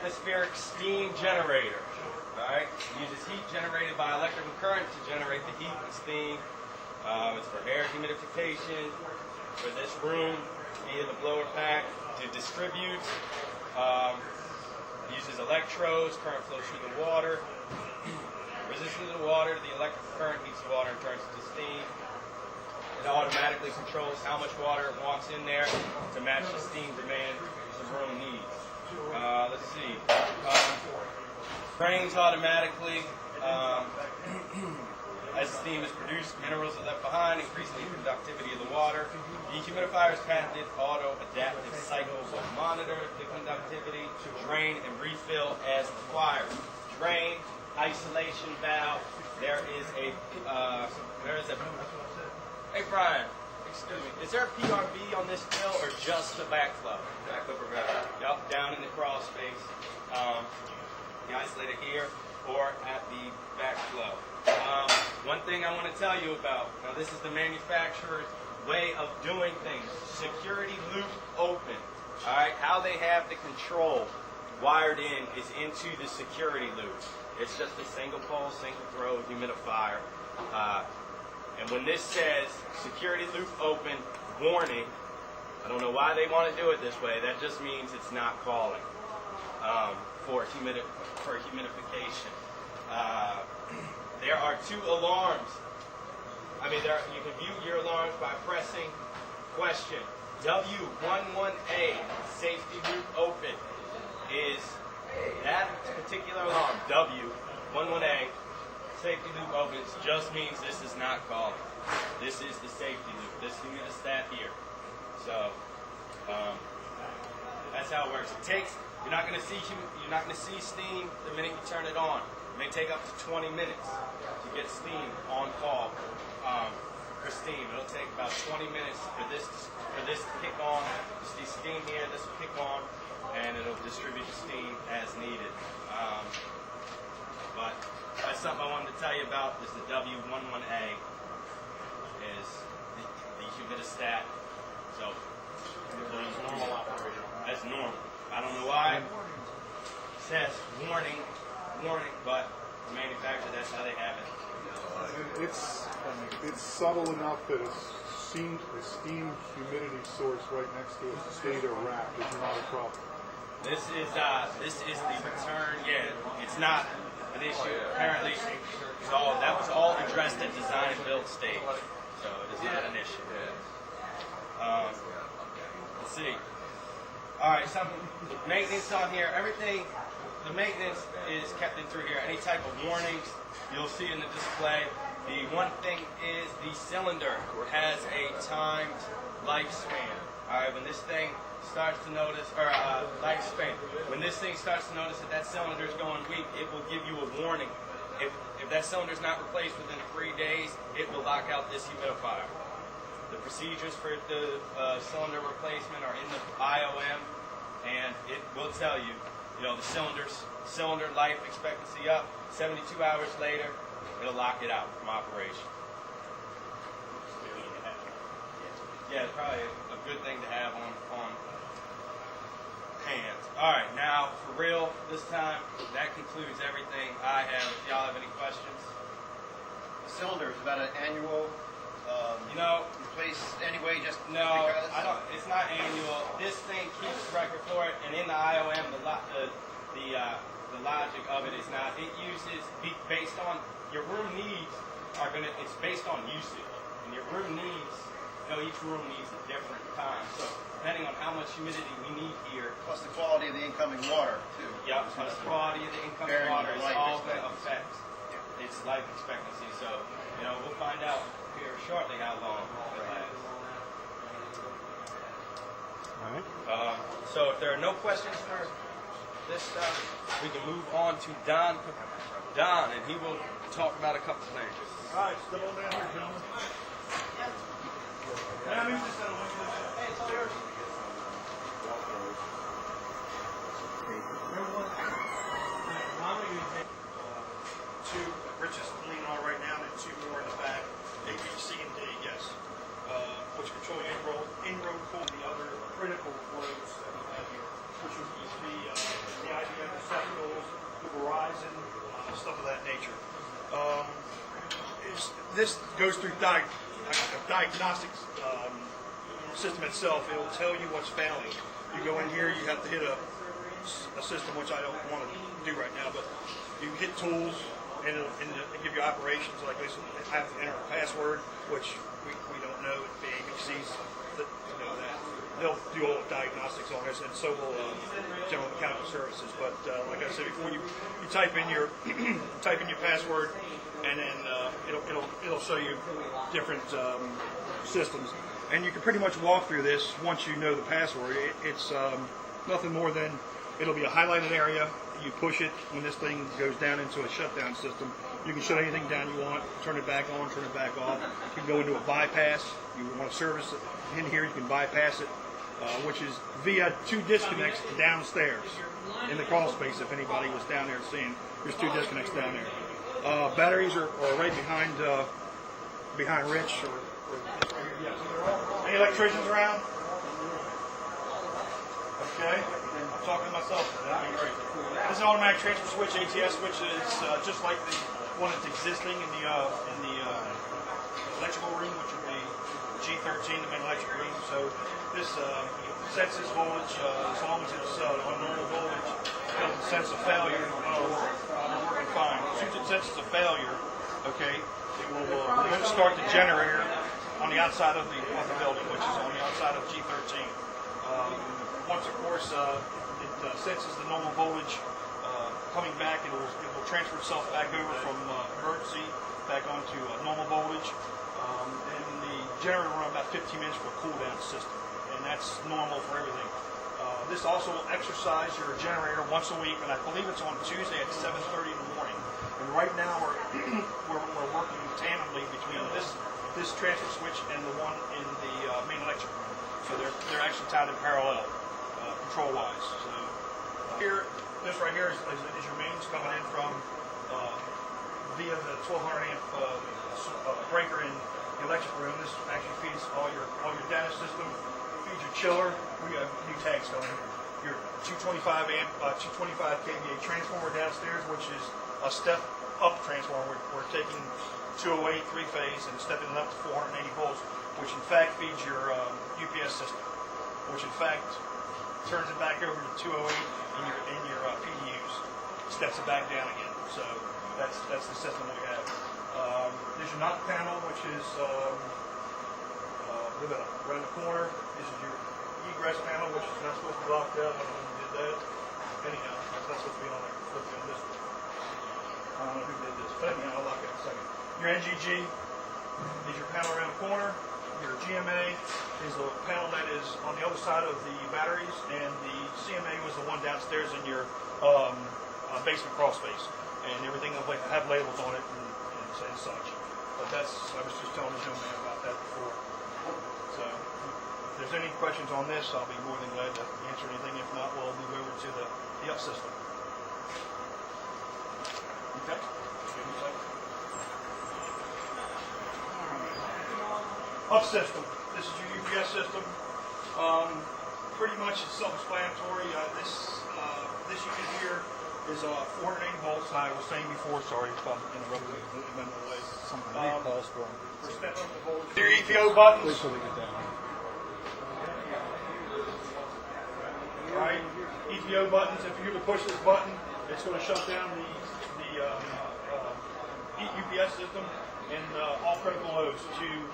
atmospheric steam generator. Alright, it uses heat generated by electrical current to generate the heat and steam. It's for air humidification, for this room, via the blower pack, to distribute. Uses electrodes, current flows through the water. Resistance to the water, the electrical current heats the water and turns it to steam. It automatically controls how much water it wants in there to match the steam demand the room needs. Let's see. Drains automatically. As steam is produced, minerals are left behind, increasing the conductivity of the water. Dehumidifier's patented auto-adaptive cycle will monitor the conductivity, drain and refill as required. Drain, isolation valve. There is a. Hey Brian, excuse me. Is there a PRV on this drill or just the backflow? Backflow. Yup, down in the crawl space. The isolator here or at the backflow. One thing I want to tell you about, now this is the manufacturer's way of doing things. Security loop open. Alright, how they have the control wired in is into the security loop. It's just a single pole, single throw humidifier. And when this says security loop open, warning, I don't know why they want to do it this way, that just means it's not calling for humidification. There are two alarms. You can view your alarms by pressing question. W11A, safety loop open, is that particular alarm. W11A, safety loop open, just means this is not calling. This is the safety loop. This humidistat here. So that's how it works. You're not going to see steam the minute you turn it on. It may take up to 20 minutes to get steam on call for steam. It'll take about 20 minutes for this to kick on. You see steam here, this will kick on, and it'll distribute the steam as needed. But that's something I wanted to tell you about. Is the W11A is the humidistat. So it's normal operation. That's normal. I don't know why. It says warning, but the manufacturer, that's how they have it. It's subtle enough that a steam humidity source right next to a SCADA rack is not a problem. This is the return. Yeah, it's not an issue. Apparently, that was all addressed at design and build stage, so it is not an issue. Let's see. All right, some maintenance on here. Everything, the maintenance is kept in through here. Any type of warnings, you'll see in the display. The one thing is the cylinder has a timed lifespan. All right, when this thing starts to notice, or lifespan, when this thing starts to notice that cylinder is going weak, it will give you a warning. If that cylinder is not replaced within 3 days, it will lock out this humidifier. The procedures for the cylinder replacement are in the IOM, and it will tell you, the cylinder life expectancy up, 72 hours later, it'll lock it out from operation. Yeah, it's probably a good thing to have on hands. All right, now for real, this time, that concludes everything I have. If y'all have any questions? The cylinder is about an annual. Replace anyway. Just no, because? I don't. It's not annual. This thing keeps record for it, and in the IOM, the logic of it is not. It uses based on your room needs It's based on usage, and your room needs. Each room needs a different time. So depending on how much humidity we need here, plus the quality of the incoming water too. Yeah, plus the quality of the incoming water is all going to affect its life expectancy. So we'll find out here shortly how long it lasts. All right. So if there are no questions for this stuff, we can move on to Don, and he will talk about a couple things. All right, step on down here, gentlemen. Hey, it's all yours. Two Rich's leaning on right now, and two more in the back. A, B, C, and D, yes. Which control in-road pull, the other critical loads that we have here, which would be the IBM this goes through diagnostics system itself. It will tell you what's failing. You go in here, you have to hit a system, which I don't want to do right now, but you hit tools, and it'll give you operations. Like this, I have to enter a password, which we don't know. The ABCs that know that. They'll do all the diagnostics on this, and so will General Mechanical Services. But like I said before, you type in your type in your password, and then it'll show you different systems, and you can pretty much walk through this once you know the password. It's nothing more than it'll be a highlighted area. You push it when this thing goes down into a shutdown system. You can shut anything down you want, turn it back on, turn it back off. You can go into a bypass. You want to service it in here, you can bypass it, which is via 2 disconnects downstairs in the crawl space. If anybody was down there seeing, there's 2 disconnects down there. Batteries are right behind Rich. Any electricians around? Okay. I'm talking to myself. That'd be great. This is an automatic transfer switch, ATS switch. Is just like the one that's existing in the electrical room, which would be G13, the main electrical room. So this sets this voltage as long as it's on normal voltage. It doesn't sense a failure. It's working fine. As soon as it senses a failure, okay, it will start the generator on the outside of the building, which is on the outside of G13. Once, of course, it senses the normal voltage coming back, it will transfer itself back over from emergency back onto normal voltage. And the generator will run about 15 minutes for a cool down system, and that's normal for everything. This also will exercise your generator once a week, and I believe it's on Tuesday at 7:30 in the morning. And right now we're working tandemly between this transfer switch and the one in the main electric room. So they're actually tied in parallel, control-wise. So here, this right here is your mains coming in from via the 1200 amp breaker in the electric room. This actually feeds all your data system, feeds your chiller. We have new tags going here. Your 225 amp, 225 kVA transformer downstairs, which is a step up transformer. We're taking 208 3-phase and stepping it up to 480 volts, which in fact feeds your UPS system, which in fact turns it back over to 208 in your PDUs, steps it back down again. So that's the system we have. There's your knock panel, which is right in the corner. This is your egress panel, which is not supposed to be locked out. I don't know who did that. Anyhow, that's supposed to be on there. It's supposed to be on this one. I don't know who did this, but anyhow, I'll lock it in a second. Your NGG is your panel around the corner. Your GMA is the panel that is on the other side of the batteries, and the CMA was the one downstairs in your basement crawl space, and everything will have labels on it and such. But I was just telling the young man about that before. So if there's any questions on this, I'll be more than glad to answer anything. If not, we'll move over to the up system. Okay. Up system. This is your UPS system. Pretty much it's self-explanatory. This unit here is 480 volts. I was saying before, sorry if I'm interrupting. We're stepping up the voltage. Your EPO buttons. Wait till they get down. Right. EPO buttons. If you were to push this button, it's going to shut down the UPS system and all critical loads.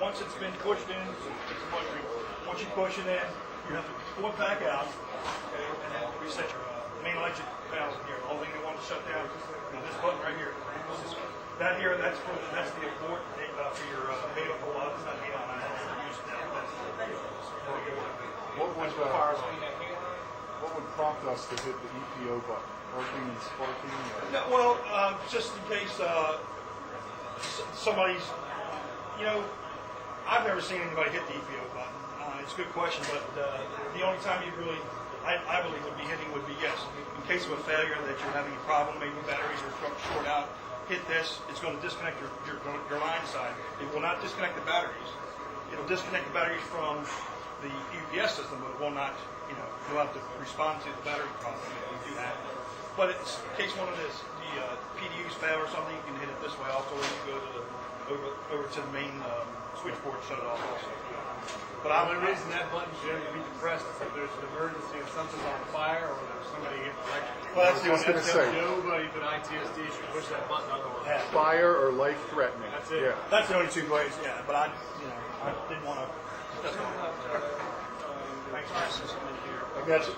Once it's been pushed in, once you push it in, you have to pull it back out, okay, and then reset your main electric panels in here. The only thing they want to shut down is this button right here. That here, that's the abort for your ATS. It's not ATS. What would prompt us to hit the EPO button? Working and sparking? No, well, just in case somebody's, I've never seen anybody hit the EPO button. It's a good question, but the only time you really, I believe, would be hitting would be yes. In case of a failure that you're having a problem, maybe batteries are short out, hit this, it's going to disconnect your line side. It will not disconnect the batteries. It'll disconnect the batteries from the UPS system, but it will not, you'll have to respond to the battery problem if you do that. But in case one of the PDUs fail or something, you can hit it this way also, or you go to the over to the main switchboard to shut it off also. But The I'm only reason that button should be depressed is if there's an emergency, if something's on fire, or there's somebody getting electrocuted. well, that's the I was only gonna say. Nobody but ITSD should push that button otherwise. Yeah. Fire or life threatening. That's it. Yeah. That's the only two ways, yeah. But I didn't want to. I got you.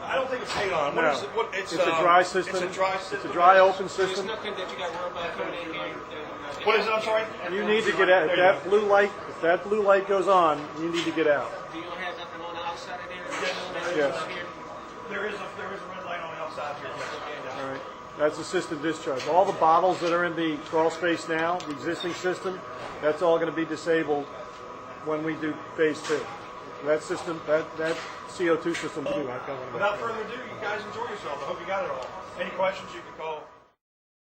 I don't think it's paid on. What No. is it? What, It's a dry system. It's a dry system. It's a dry open There's system. nothing that you got to worry about coming in here. What is it? I'm sorry. You need to get out. If that blue light, goes on, you need to get out. Do you don't have nothing on the outside of there? Yes. There is a red light on the outside here. All right. That's the system discharge. All the bottles that are in the crawl space now, the existing system, that's all going to be disabled when we do phase 2. That system, that CO2 system, too. Without further ado, you guys enjoy yourself. I hope you got it all. Any questions, you can call